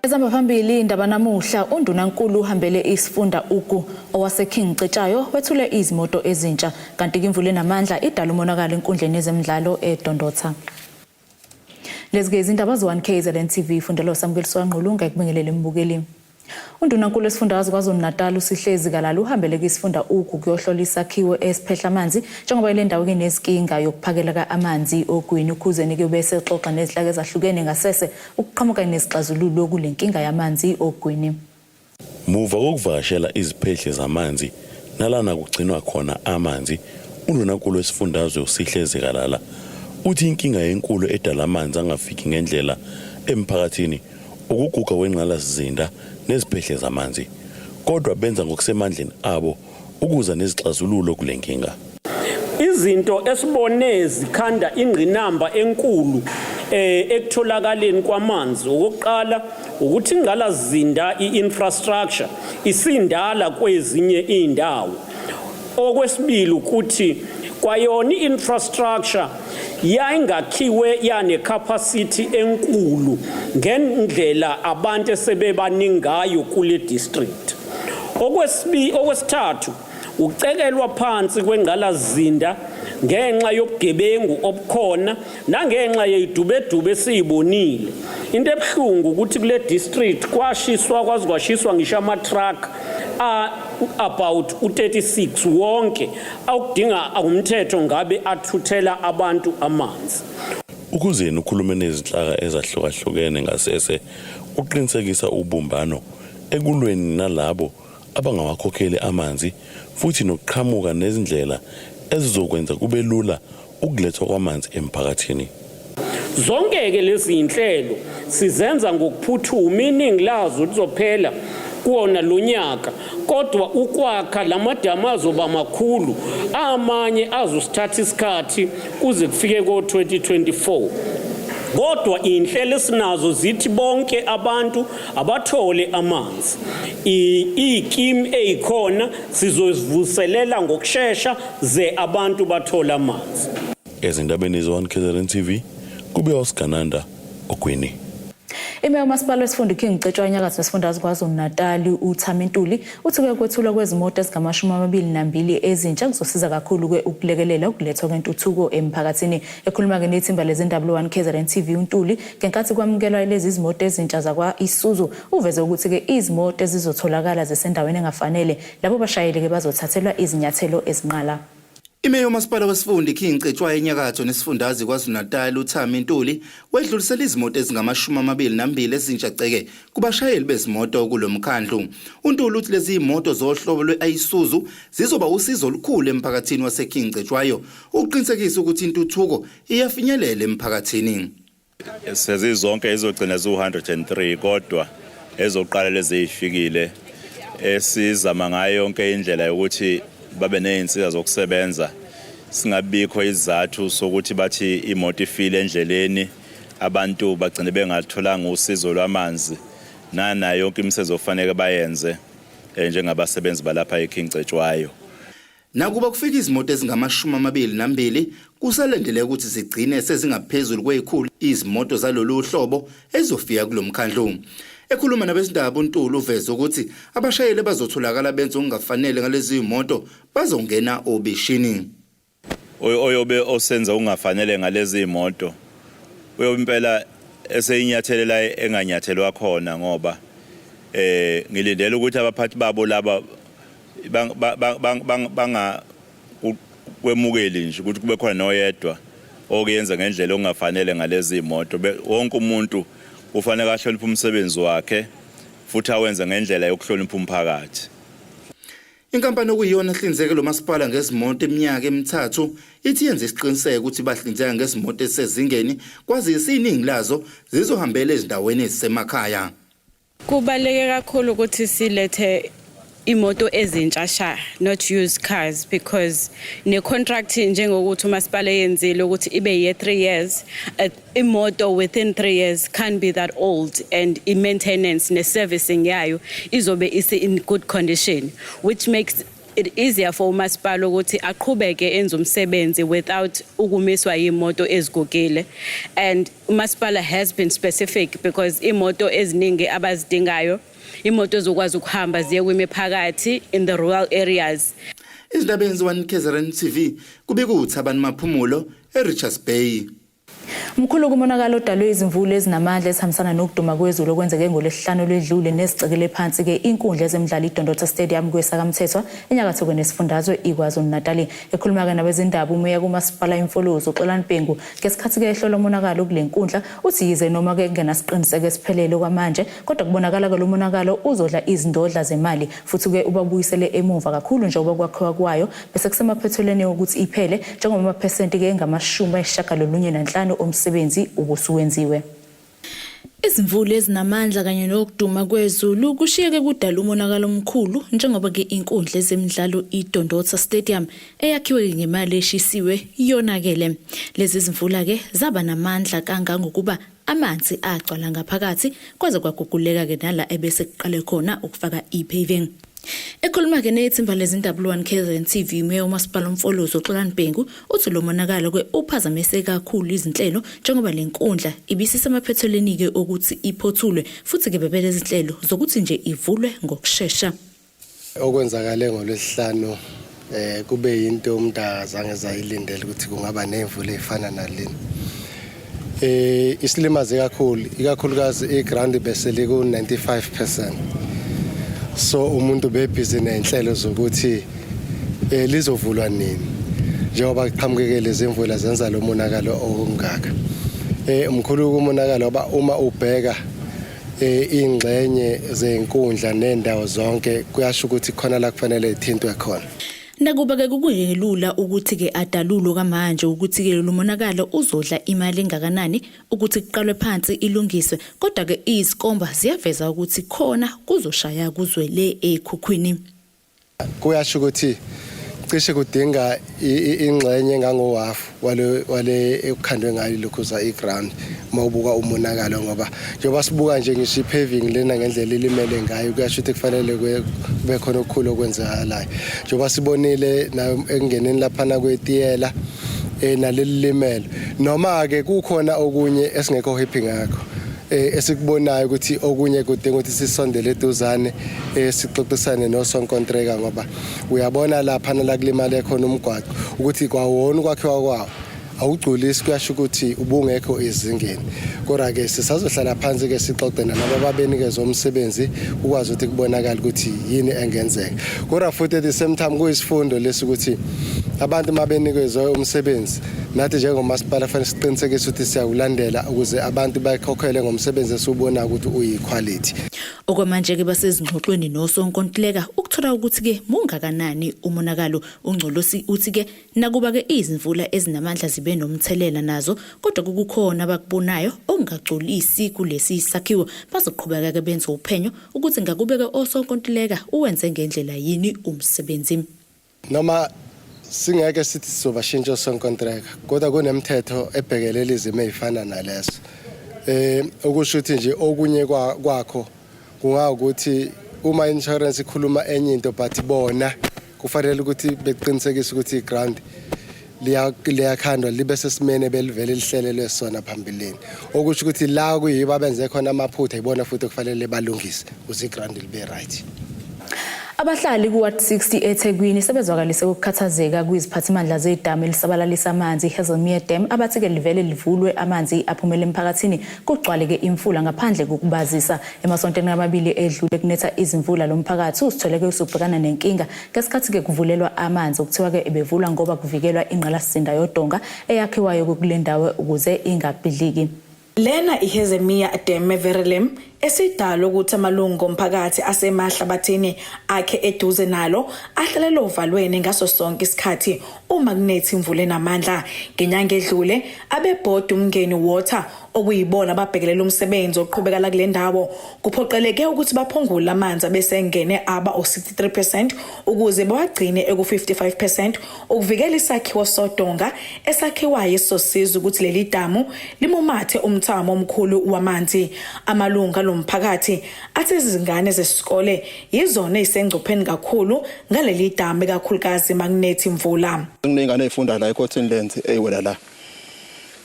Amabili indaba namuhla undunankulu uhambele isifunda uku owaseKing Cetshwayo wethule izimoto ezintsha kanti imvula enamandla idala umonakalo enkundleni yezemidlalo eDondotha. Lezi ke izindaba zo1KZNTV ifundelo samkeliswa ngqulunga ekubingelele imbukeli. Undunankulu esifundazwe KwaZulu-Natal usihlezi kalala uhambele kwisifunda uku kuyohlola isakhiwo esiphehla amanzi njengoba ile ndawo inezinkinga yokuphakela amanzi ogwini ukuze nikube sexoxa nezinhlaka ezahlukene ngasese ukuqhamuka nesixazululo kulenkinga yamanzi ogwini. Muva kokuvakashela iziphehle zamanzi nalana kugcinwa khona amanzi, undunankulu esifundazwe usihlezi kalala uthi inkinga enkulu edala amanzi angafiki ngendlela emphakathini ukuguga wenqalasizinda neziphehle zamanzi, kodwa benza ngokusemandleni abo ukuza nezixazululo kulenkinga. Izinto esibone zikhanda ingqinamba enkulu ekutholakaleni kwamanzi okokuqala ukuthi ingqalasizinda infrastructure isindala kwezinye indawo. Okwesibili ukuthi kwayona infrastructure yayingakhiwe yane capacity enkulu ngendlela abantu sebebaningayo kule district. Okwesithathu ucekelwa phansi kwengqalasizinda ngenxa yobugebengu obukhona nangenxa yezidubedube esizibonile. Into ebhlungu ukuthi kule district kwashiswa ngisho ama-truck about u36 wonke awudinga umthetho ngabe athuthela abantu amanzi. Ukuze ukhulume nezinhlaka ezahlukahlukene ngasese uqinisekisa ubumbano ekulweni nalabo abangawakhokheli amanzi futhi nokuqhamuka nezindlela ezizokwenza kube lula ukulethwa kwamanzi emphakathini. Zonke ke lezi zinhlelo sizenza ngokuphuthuma, iningi lazo lizophela kuona lonyaka, kodwa ukwakha lamadamu azoba makhulu amanye azosithatha isikhathi kuze kufike ko2024. Kodwa inhlelo esinazo zithi bonke abantu abathole amanzi. Iikim ezikhona sizozivuselela ngokusheshsha ze abantu bathola amanzi. Ezindabeni zo1KZNTV kube uSgananda ogwini. Imeya umasipala wesifunda iKing Cetshwayo nyakatho wesifundazwe KwaZulu-Natal uThamintuli uthi ukwethula kwezimoto Ezingamashumi ezintsha kuzosiza kakhulu ukulekelela ukulethwa kwentuthuko emphakathini. Ekhuluma ke nethimba lezindaba lo1KZNTV uNtuli ngenkathi kwamukelwa lezi izimoto ezintsha zakwa Isuzu uveze ukuthi ke izimoto ezizotholakala zesendaweni engafanele labo bashayeli ke bazothathelwa izinyathelo ezinqala. Imeya umasipala wesifunda iKing Cetshwayo nyakatho nesifundazwe KwaZulu-Natal uThamintuli wedlulisela izimoto Ezingamashumi ezintsha ceke kubashayeli bezimoto kulomkhandlu. uNtuli uthi lezi imoto zohlobo lweIsuzu zizoba usizo olukhulu emphakathini waseKing Cetshwayo ukuqinisekisa ukuthi intuthuko iyafinyelela emphakathini. Sezizonke izogcina zu103 kodwa ezoqala lezi ezifikile esizama ngayo yonke indlela yokuthi babe nezinsiza zokusebenza, singabikho izathu sokuthi bathi imoto ifile endleleni abantu bagcine bengatholanga usizo lwamanzi nayo yonke imisebenzi ofanele bayenze njengabasebenzi balapha eKing Cetshwayo. Nakuba kufika izimoto Ezingamashumi kusalendeleka ukuthi zigcine sezingaphezulu kwezikhulu izimoto zalolu hlobo ezofika kulomkhandlu. Ekhuluma nabezindaba uNtuli uveze ukuthi abashayeli bazotholakala benza okungafanele ngalezi imoto bazongena obishini. Oyobe osenza okungafanele ngalezi imoto uyompela eseyinyathelela enganyathelwa khona ngoba ngilindele ukuthi abaphathi babo laba banga kwemukeli nje ukuthi kube khona noyedwa okuyenza ngendlela ongafanele ngalezi imoto. Wonke umuntu ufanele ahloniphe umsebenzi wakhe futhi awenze ngendlela yokuhlonipha umphakathi. Inkampani okuyiyona ehlinzeka lo masipala ngezimoto eminyaka emithathu ithi yenza isiqiniseko ukuthi bahlinzeka ngezimoto ezisezingeni kwazise iningi lazo zizohambela ezindaweni ezisemakhaya. Kubaleke kakhulu ukuthi silethe imoto ezintsha not used cars because ne contract njengokuthi umasipala yenzile ukuthi ibe ye 3 years, imoto within 3 years can't be that old and maintenance ne servicing yayo izobe is in good condition, which makes it easier for umasipala ukuthi aqhubeke enze umsebenzi without ukumiswa imoto ezigugile. And umasipala has been specific because imoto eziningi abazidingayo imoto ezokwazi ukuhamba ziye kwimiphakathi in the rural areas. EZINTSHA.1KZNTV kubika uThabani Maphumulo eRichards Bay. Mkhulu kumonakalo odalwe izimvula ezinamandla esihambisana nokuduma kwezulu okwenzeke ngolesihlanu ledlule nesicekele phansi ke inkundla ezemidlalo iDondotha Stadium kwesakamthethwa enyakatho kwenesifundazwe iKwaZulu-Natal. Ekhuluma nabezindaba umeya kumasipala imfolozo uXolani Bhengu ngesikhathi ke ehlola umonakalo kule nkundla uthi yize noma ke kungenasiqiniseko esiphelele kwamanje kodwa kubonakala ke lo monakalo uzodla izindodla zemali futhi ke ubabuyisele emuva kakhulu njengoba kwakhiwa kwayo bese kusemaphethelweni ukuthi iphele njengoba amaphesenti ke ngama-95 omsebenzi ubusuwenziwe. Izimvula ezinamandla kanye nokuduma kwezulu kushiyeke kudala umonakalo omkhulu njengoba ke inkundla ezemidlalo iDondotha Stadium eyakhiwe ngemali eshisiwe yonakele. Lezi zimvula ke zaba namandla kangangokuba amanzi agcwala ngaphakathi kwaze kwaguguleka ke nala ebese kuqale khona ukufaka ipaving. Ekhuluma ke nethimba leZINTSHA.1KZNTV Imeya umasipala umfolozo uXolani Bhengu uthi lo monakalo ke uphazamise kakhulu izinhlelo njengoba lenkundla ibisisemaphethelweni ke ukuthi iphothulwe futhi ke bebele izinhlelo zokuthi nje ivulwe ngokusheshsha. Okwenzakale ngolesihlanu kube yinto umuntu azange zayilindele ukuthi kungaba nemvula efana nalena. Isilimaze kakhulu ikakhulukazi iground bese liku 95%. So umuntu bebhizi nenhlelo zokuthi lizovulwa nini njengoba qhamukeke lezi imvula zenza lo monakalo ongaka. Umkhulu kumonakalo ngoba uma ubheka ingxenye zenkundla nendawo zonke kuyasho ukuthi khona la kufanele ithintwe khona. Nakuba ke kukulula ukuthi ke adalulo kamanje ukuthi ke lo monakalo uzodla imali engakanani ukuthi kuqalwe phansi ilungiswe kodwa ke izikomba ziyaveza ukuthi khona kuzoshaya kuzwe le ekhukhwini. Kuyasho ukuthi cishe kudinga ingxenye engangohafu wale ekukhandwe ngayo lokho za iground mawubuka umonakalo ngoba njengoba sibuka nje ngisho ipaving lena ngendlela ilimele ngayo kuyasho ukuthi kufanele kube khona okukhulu okwenzakalayo njengoba sibonile na engeneni laphana kwetiyela naleli limelo noma ke kukhona okunye esingekho happy ngakho esikubonayo ukuthi okunye kudinga ukuthi sisondele eduzane sixoxisane nosonkontreka ngoba uyabona lapha la kulimale khona umgwaqo ukuthi kwawona ukwakhiwa kwawo awugculisi kuyasho ukuthi ubungekho ezingeni kodwa ke sisazohlala phansi ke sixoxe nalabo ababenikeza umsebenzi ukwazi ukuthi kubonakala ukuthi yini engenzeka kodwa futhi at the same time kuyisifundo lesi ukuthi abantu mabenikezwe umsebenzi nathi njengomasipala fanele siqinisekise ukuthi siyawulandela ukuze abantu bayikhokhele ngomsebenzi esubona ukuthi uyiquality. Okwamanje ke basezingxoxweni nosonkontileka ukuthola ukuthi ke mungakanani umonakalo ungcolosi uthi ke nakuba ke izimvula ezinamandla zibe nomthelela nazo kodwa kukhona abakubonayo ongagcolisi kulesi sakhiwo bazoqhubeka ke benze uphenyo ukuthi ngakubeke osonkontileka uwenze ngendlela yini umsebenzi. Noma singeke sithi sizobashintsha osonkontreka kodwa kunemithetho ebhekelele izimo ezifana nalezo okusho ukuthi nje okunye kwakho kungakuthi uma insurance ikhuluma enye into but bona kufanele ukuthi beqinisekise ukuthi iground liyakhandwa libe sesimene belivele lihlelelwe sona phambilini okusho ukuthi la kuyiba benze khona amaphutha ibona futhi kufanele balungise ukuze iground libe right. Abahlali kuward 60 eThekwini sebezwakalise ukukhathazeka kwiziphathimandla zedamu elisabalalisa amanzi iHazelmere Dam abathi ke livele livulwe amanzi aphumele emphakathini kugcwale ke imfula ngaphandle kokubazisa emasontweni amabili edlule kunetha izimvula lomphakathi usitholeke usubhekana nenkinga ngesikhathi ke kuvulelwa amanzi okuthiwa ke ebevulwa ngoba kuvikelwa ingqalasizinda yodonga eyakhiwayo kulendawo ukuze ingabhidliki. Lena iHazelmere Dam Everlem esidala ukuthi amalungu omphakathi asemahlabathini akhe eduze nalo ahlelela uvalweni ngaso sonke isikhathi uma kunethi imvula enamandla. Ngenyanga edlule abebhodi umngeni water okuyibona ababhekelela umsebenzi oqhubeka la kule ndawo kuphoqeleke ukuthi baphungule amanzi abesengene aba o63% ukuze bawagcine eku55% ukuvikela isakhiwo sodonga esakhiwayo esosiza ukuthi leli damu limumathe umthamo omkhulu wamanzi. Amalunga walolo mphakathi athi izingane zesikole yizona ezisengcupheni kakhulu ngaleli damu kakhulukazi magnethi imvula. Kunengane ezifunda la eCottonlands eyiwela la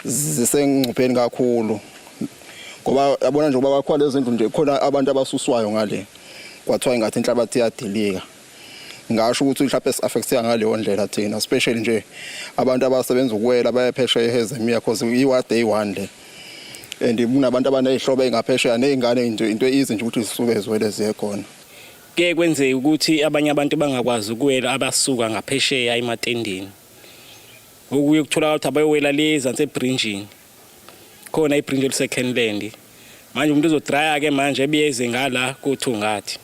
zisengcupheni kakhulu ngoba yabona nje ngoba bakhona lezindlu nje khona abantu abasuswayo ngale kwathiwa ngathi inhlabathi iyadilika. Ngasho ukuthi mhlawumbe siaffectya ngaleyo ndlela thina especially nje abantu abasebenza ukuwela bayaphesheya eZimeya because iwa day one le and kunabantu abanezihlobo engaphesheya nezingane into easy nje ukuthi zisuke ziwele ziye khona. Ke kwenzeka ukuthi abanye abantu bangakwazi ukuwela abasuka ngaphesheya ematendeni. Ukuye kuthola ukuthi abayowela lezi ansebridgini. Khona ibridge second land. Manje umuntu uzodraya ke manje ebiyeze ngala kuthungathi.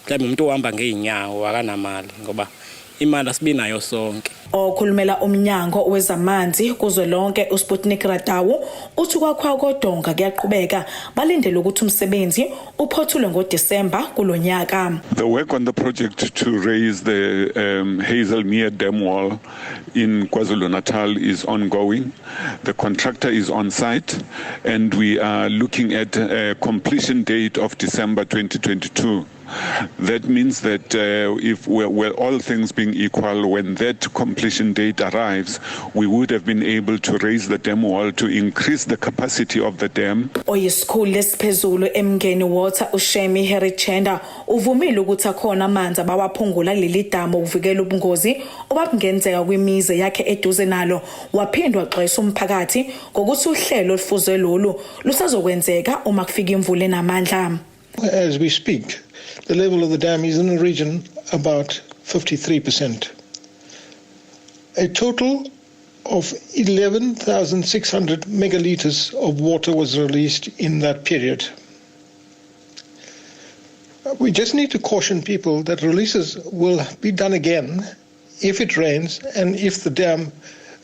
Mhlawumbe umuntu ohamba ngeenyawo akanamali ngoba imali asibinayo sonke. Okhulumela umnyango wezamanzi kuzwelonke uSputnik Ratawu uthi kwakhwa kodonga kuyaqhubeka balindele ukuthi umsebenzi uphothulwe ngoDisemba kulonyaka. The work on the project to raise the Hazelmere dam wall in KwaZulu-Natal is ongoing. The contractor is on site and we are looking at a completion date of December 2022. That means that if we're all things being equal, when that completion date arrives, we would have been able to raise the dam wall to increase the capacity of the dam. Oyisikhulu lesiphezulu emngeni water uShemi Herichenda uvumile ukuthi akhona amanzi abawaphungula leli damu ukuvikela ubungozi obabungenzeka kwimize yakhe eduze nalo. Waphindwa waxwayisa umphakathi ngokuthi uhlelo olufuzwe lolu lusazokwenzeka uma kufika imvula enamandla. As we speak, the level of the dam is in the region about 53%. A total of 11,600 megalitres of water was released in that period. We just need to caution people that releases will be done again if it rains and if the dam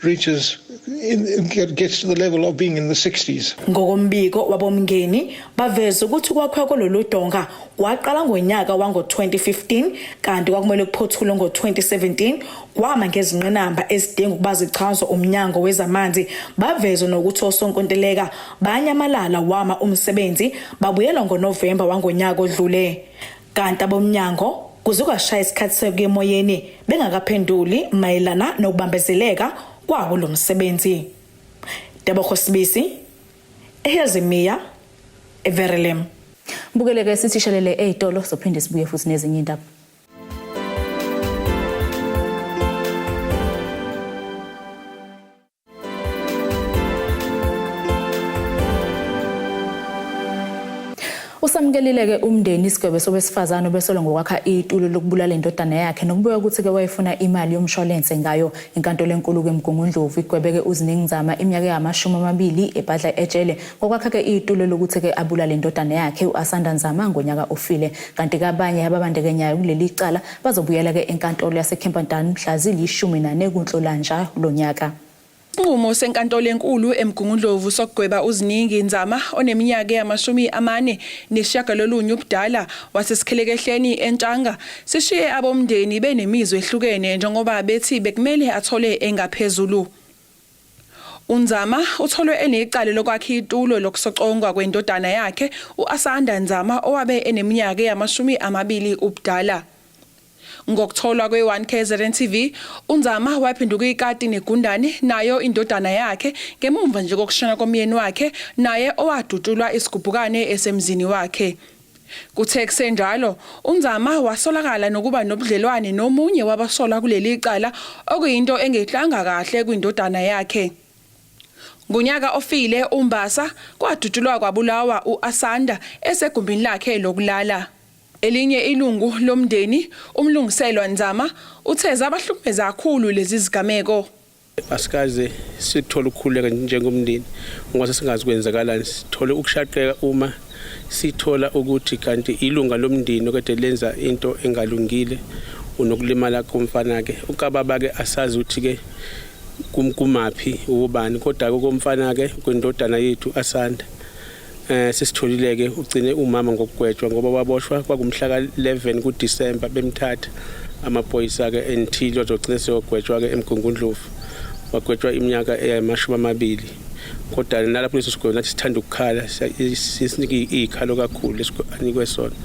gets to the level of being in the 60s. Ngokombiko wabomngeni baveza ukuthi kwakhwa kololu donga kwaqala ngonyaka wango-2015 kanti kwakumele kuphothulwe ngo-2017 kwama ngezinqinamba ezidinga ukuba zichazwe umnyango wezamanzi baveza nokuthi osonkontileka banyamalala wama umsebenzi babuyela ngoNovemba wangonyaka odlule. Kanti abomnyango kuzokashaya isikhathi sekuyemoyeni bengakaphenduli mayelana nokubambezeleka kwawo lo msebenzi. Debokho Sibisi, eZimeya, eVerelem. Bukeleke sithishelele ezitolo sophinde sibuye futhi nezinye indaba. Usamkelileke umndeni isigwebo sobesifazane obesolwa ngokwakha itulo lokubulala indodana yakhe nokubuya ukuthi ke wayefuna imali yomshwalense ngayo. Inkantolo enkulu kweMgungundlovu igwebeke uziningizama iminyaka yama-20 ebhadla ejele ngokwakha ke itulo lokuthi ke abulala indodana yakhe uAsanda Nzama ngonyaka ofile. Kanti kabanye ababandekenyayo kuleli icala bazobuyela ke enkantolo yaseKempton mhla zili-14 kuNhlolanja lonyaka. Umo senkantolo enkulu eMgungundlovu sokugweba uziningizama oneminyaka yama-49 ubudala wasesikhelekehleni eNtshanga sishiye abomndeni benemizwa ehlukene njengoba bethi bekumele athole engaphezulu. uNzama utholwe enecala lokwakha itulo lokusocongwa kwendodana yakhe uAsanda Nzama owabe eneminyaka yama-20 ubudala. Ngokutholwa kwe1KZNTV, uNzama waphenduka ikati negundane nayo indodana yakhe ngemumva nje kokushona komyeni wakhe naye owadutshulwa isigubhukane esemzini wakhe. Kuthe kusenjalo, uNzama wasolakala nokuba nobudlelwane nomunye wabasola kuleli icala okuyinto engehlanga kahle kwindodana yakhe. Ngonyaka ofile uMbasa kwadutshulwa kwabulawa uAsanda esegumbini lakhe lokulala. Elinye ilungu lomndeni umlungiselwa Nzama utheza abahlukumeza kakhulu lezi zigameko. Asikaze sithola ukukhuleka njengomndeni ngoba singazi kwenzakalani, sithole ukushaqeka uma sithola ukuthi kanti ilunga lomndeni okade lenza into engalungile unokulimala komfana ke ukababa ke asazi ukuthi ke kumaphi ubani kodwa komfana ke kwendodana yethu Asanda sisitholileke ugcine umama ngokugwetshwa ngoba waboshwa kwakumhla ka11 kuDisemba bemthatha amaphoyisa ke enthilo zogcina seyogwetshwa ke eMgungundlovu wagwetshwa iminyaka eyama-20. kodwa nalapho leso sikole nathi sithanda ukukhala sisinike izikhalo kakhulu anikwe sona.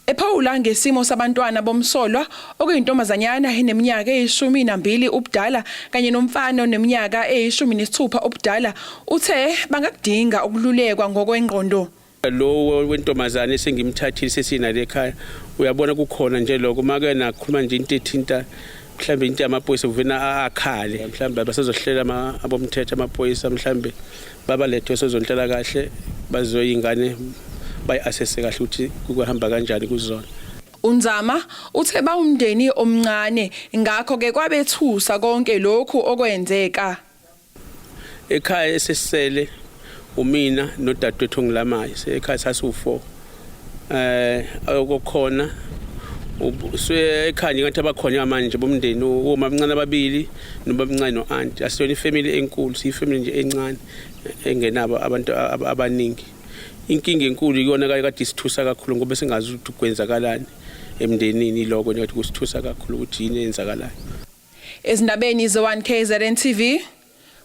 Ephawula ngesimo sabantwana bomsolwa okuyintombazanyana eneminyaka eyi12 ubudala kanye nomfana oneminyaka eyi16 ubudala uthe bangakudinga ukululekwa ngokwengqondo. Lo wentombazane sengimthathile sesinale ekhaya uyabona kukhona nje lokho make nakhuluma nje into ethinta mhlambe into yamaphoyisa kuvena akhale mhlambe basezohlela abomthetho amaphoyisa mhlambe babalethwe sezonhlala kahle bazoyingane bayi-assesse kahle ukuthi kuhamba kanjani kuzona. Unzama uthe bawumndeni omncane ngakho ke kwabethusa konke lokhu okwenzeka. Ekhaya esesele umina nodadewethu ngilamayo ekhaya sasiwu4 okukhona ekhaya ngathi abakhona manje bomndeni omamncane ababili nobamncane noaunt asiyona ifamily enkulu siyifamily nje encane engenabo abantu abaningi. Inkinga enkulu iyona kade isithusa kakhulu ngoba singazi ukuthi kwenzakalani emndenini lokho nje kusithusa kakhulu ukuthi yini enzakalayo. Ezindabeni ze1KZNTV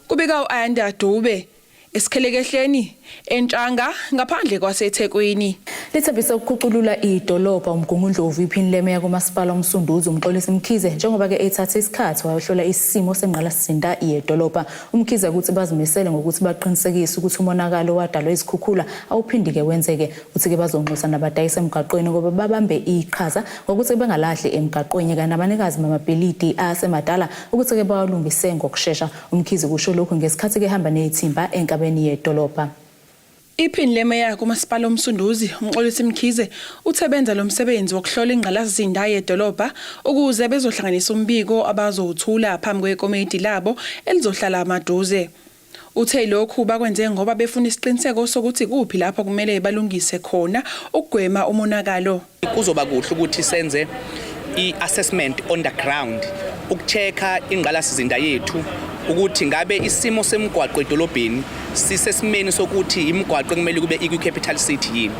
kubika uAnda Dube esikhelekehleni entshanga ngaphandle kwaseThekwini. Lithembisa ukukhuculula idolobha umgungundlovu iphini lemeya kumasipala umsunduzi umxolisi Mkhize njengoba ke ethatha isikhathi wayohlola isimo sengqalasizinda yedolobha. Umkhize ukuthi bazimisele ngokuthi baqinisekise ukuthi umonakalo wadalwa izikhukhula awuphindike wenzeke uthi ke bazonxusa nabadayisa emgaqweni ngoba babambe iqhaza ngokuthi bengalahli emgaqweni kana abanikazi mamabhilidi asemadala ukuthi ke bawalungise ngokusheshsha. Umkhize kusho lokho ngesikhathi ke hamba nezithimba enkabeni yedolobha. Iphini lemeya kumasipala umsunduzi umxolisi Mkhize uthebenza lo msebenzi wokuhlola ingqalasizinda yedolobha ukuze bezohlanganisa umbiko abazowuthula phambi kwekomiti labo elizohlala amaduze. Uthe lokhu bakwenze ngoba befuna isiqiniseko sokuthi kuphi lapho kumele balungise khona ukugwema umonakalo. Kuzoba kuhle ukuthi senze i-assessment on the ground ukuchecka ingqalasizinda yethu ukuthi ngabe isimo semgwaqo edolobheni sisesimeni sokuthi imigwaqo kumele kube capital city yini.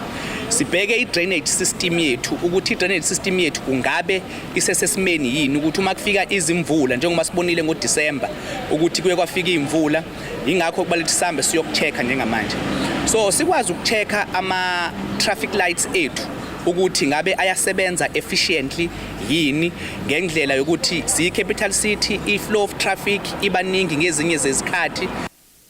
Sibheke i-drainage system yethu ukuthi i-drainage system yethu kungabe isesesimeni yini ukuthi uma kufika izimvula njengoba sibonile ngoDisemba ukuthi kuye kwafika imvula ingakho kubaleka sihambe siyokuchecka njengamanje. So sikwazi ukuchecka ama traffic lights ethu ukuthi ngabe ayasebenza efficiently yini ngendlela yokuthi siyi-capital city i-flow of traffic ibaningi ngezinye zezikhathi.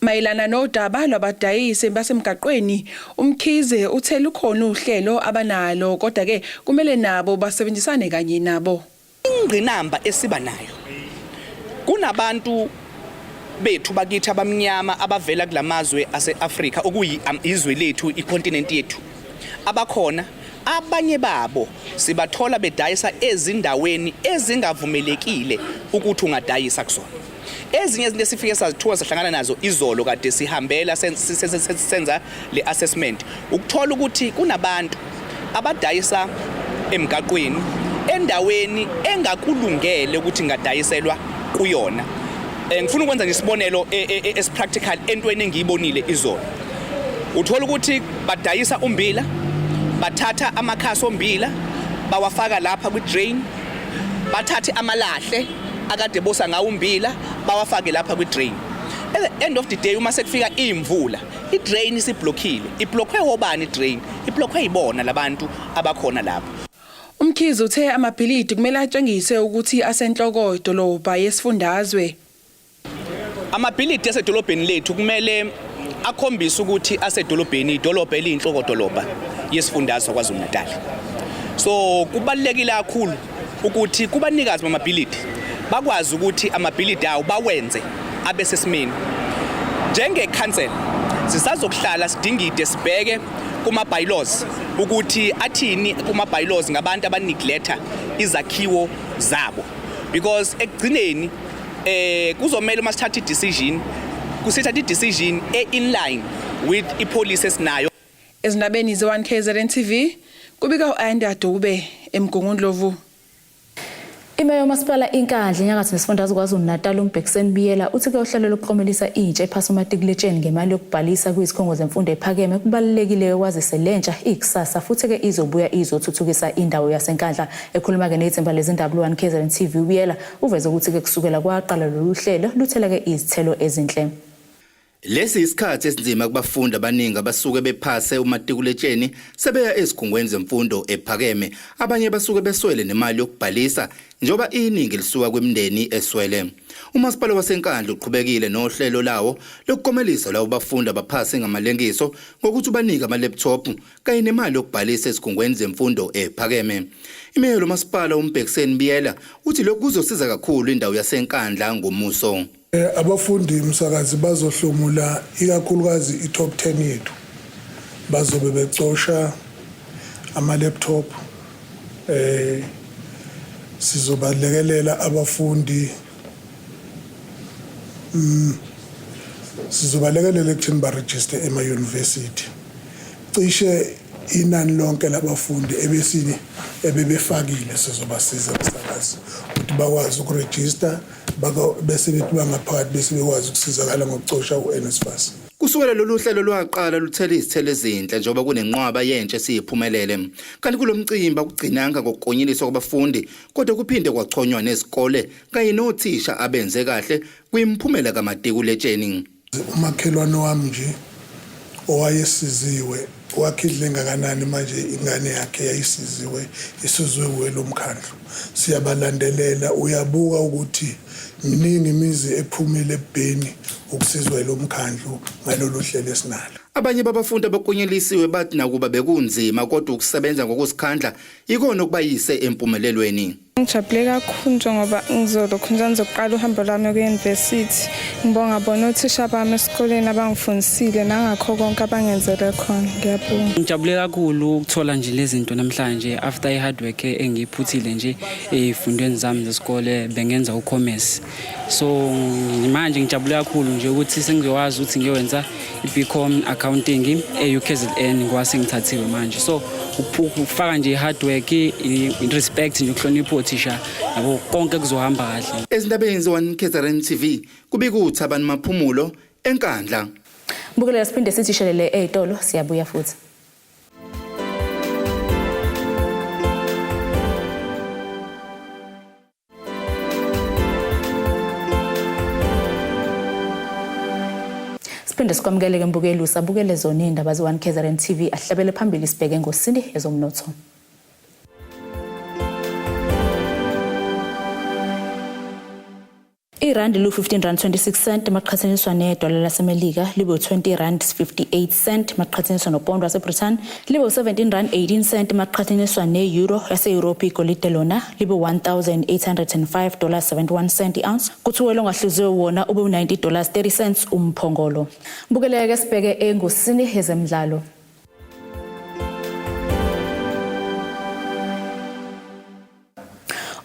Mayelana nodaba lwabadayisi basemgaqweni uMkhize uthe lukhona uhlelo abanalo kodwa ke kumele nabo basebenzisane kanye nabo. Ingqinamba esiba nayo kunabantu bethu bakithi abamnyama abavela kulamazwe ase-Afrika okuyizwe lethu icontinent yethu abakhona. Abanye babo sibathola bedayisa ezindaweni ezingavumelekile ukuthi ungadayisa kusona. Ezinye izinto esifike sazithuka sahlangana nazo izolo kade sihambela senza le assessment ukuthola ukuthi kunabantu abadayisa emgaqweni endaweni engakulungele ukuthi ngadayiselwa kuyona. Ngifuna ukwenza isibonelo practical entweni engiyibonile izolo. Uthola ukuthi badayisa umbila bathatha amakhasi ombila bawafaka lapha kwi-drain bathathe amalahle akade bosa ngawo umbila bawafake lapha kwi-drain. At the end of the day uma sekufika imvula i-drain isiblockile iblockwe obani i-drain iblockwe yibona labantu abakhona lapha. Umkhize uthe amabhilidi kumele atshengise ukuthi asenhloko idolobha yesifundazwe. Amabhilidi asedolobheni lethu kumele akhombisa ukuthi asedolobheni idolobha eliyinhloko dolobha yesifundazwe kwaZulu-Natal. So kubalekile kakhulu ukuthi kubanikazi bamabhilidi bakwazi ukuthi amabhilidi awo bawenze abe sesimeni. Njenge council sisazokuhlala sidingide sibheke kuma bylaws ukuthi athini kuma bylaws ngabantu abaneglecta izakhiwo zabo because ekugcineni kuzomela uma sithatha i-decision kusithatha i-decision in with i-policies nayo. Ezindabeni ze1KZNTV kubika uAnda Dube emgungundlovu. Imeya umasipala inkandla enyakatho nesifundazwe kwaZulu-Natal uMbhekiseni Biyela uthi ke uhlelo lokuklomelisa intsha ephasa umatikuletsheni ngemali yokubhalisa kwizikhungo zemfundo ephakeme kubalulekile ukwazise lentsha ikusasa futhi ke izobuya izothuthukisa indawo yasenkandla. Ekhuluma ke nezimba lezindaba lu1KZNTV Biyela uveze ukuthi ke kusukela kwaqala lolu hlelo luthela ke izithelo ezinhle. Lesi isikhathi esinzima kubafundi abaningi abasuke bephase umatikuletsheni sebeya ezikhungweni zemfundo ephakeme, abanye basuke beswele nemali yokubhalisa njoba iningi lisuka kwimindeni eswele. Umasipala waseNkandla uqhubekile nohlelo lawo lokukomelisa labo bafundi abaphase ngamalengiso ngokuthi ubanike ama-laptop kanye nemali yokubhalisa ezikhungweni zemfundo ephakeme. Imeya lomasipala uMbhekiseni Biyela uthi lokhu kuzosiza kakhulu indawo yaseNkandla ngomuso. Abafundi umsakazi bazohlomula ikakhulukazi i-top 10 yethu bazobe becosha ama-laptop sizobalekelela abafundi sizobalekelela ekuthini baregister ema-university cishe inani lonke labafundi ebebefakile sizobasiza umsakazi ukuthi bakwazi ukuregister bese bethi bangaphakathi bese bekwazi ukusizakala ngokucosha u-NSFAS. Kusukela lolu hlelo lwaqala luthele izithelo ezinhle njengoba kunenqwaba yentsha esiyiphumelele. Kanti kulomcimbi akugcinanga ngokukonyiswa kwabafundi kodwa kuphinde kwachonywa nezikole kanye nothisha abenze kahle kwimphumela kamatikuletsheni. Umakhelwane wami nje owayesiziwe wakhidle ngakanani manje ingane yakhe yayisiziwe isizwe lomkhandlu. Siyabalandelela uyabuka ukuthi miningi imizi ephumile ebheni ukusizwa lomkhandlu ngalolu hlelo esinalo. Abanye babafundi abakonyelisiwe bathi nakuba bekunzima kodwa ukusebenza ngokusikhandla ikona okubayise empumelelweni. Ngijabule kakhulu njengoba ngizolokhu ngizoqala uhambo lwami kwi-university. Ngibonga othisha bami esikoleni abangifundisile nangakho konke abangenzele khona. Ngiyabonga. Ngijabule kakhulu ukuthola nje lezi zinto namhlanje after i-hard work engiyiphuthile nje ezifundweni zami zesikole bengenza ucommerce. So manje ngijabule kakhulu nje ukuthi sengizokwazi ukuthi ngiyowenza i-BCom accounting e-UKZN ngoba ngithathiwe manje. So ukufaka nje hard work, respect nje ukuhlonipha othisha yabo konke kuzohamba kahle. EZINTSHA.1KZNTV kubika ukuthi abantu maphumulo eNkandla. Bukelela siphinde sithishelele ezitolo siyabuya futhi. Siphinde sikwamukele mbukeli usabukele zona indaba ze1KZNTV ahlabele phambili sibheke ngosini ezomnotho. Irandi lu-15.26 maqhathaniswa nedola laseMelika libe u-20.58 maqhathaniswa nopondo waseBritain libe u-17.18 maqhathaniswa ne-euro yase-Europe igolide lona libe $1,805.71 i-ounce kuthuwele ongahluziwe wona ube u-$90.30 umphongolo. Bukeleke sibheke engosini yezemidlalo.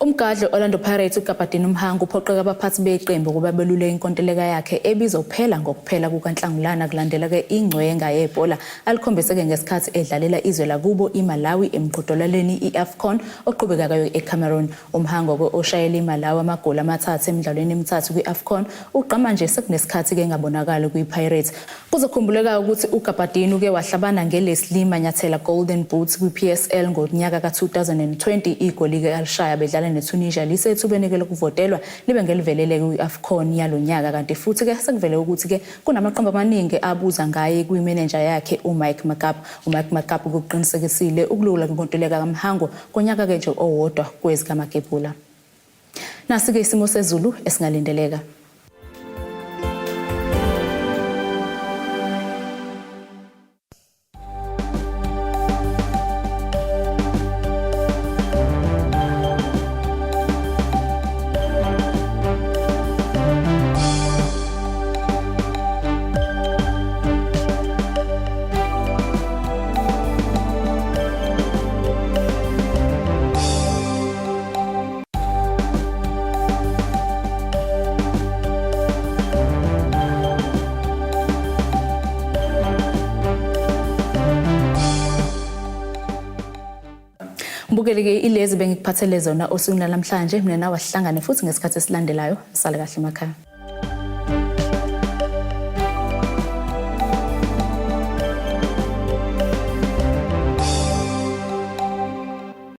Umgadli Orlando Pirates uKapateni Mhangu uphoqeka abaphathi beqembu kuba belule inkontileka yakhe ebizophela ngokuphela kukaNhlangulana kulandela ke ingcwenga yebhola alikhombiseke ngesikhathi edlalela izwe lakubo iMalawi emqhudelwaneni iAFCON oqhubekayo eCameroon. Umhango ke oshayela iMalawi amagoli amathathu emidlalweni emithathu kwiAFCON uqhama nje sekunesikhathi ke engabonakala kwiPirates. Kuzokhumbuleka ukuthi uKapateni uke wahlabana ngeLeslie Manyathela Golden Boots kwiPSL ngonyaka ka2020 igoli ke alishaya bedlala neTunisia lisethubeni ke lokuvotelwa libe ngelivelele kwiAFCON yalonyaka kanti futhi ke sekuvele ukuthi ke kunamaqembu amaningi abuza ngaye kwimanager yakhe uMike Makap. uMike Makap ukuqinisekisile ukulula kwinkontileka kaMhango konyaka ke nje owodwa kwezikaMagebula. Nasi ke isimo sezulu esingalindeleka. Bukeleke ilezi bengikuphathele zona osuku namhlanje mina nawe sihlangane futhi ngesikhathi esilandelayo sale kahle emakhaya.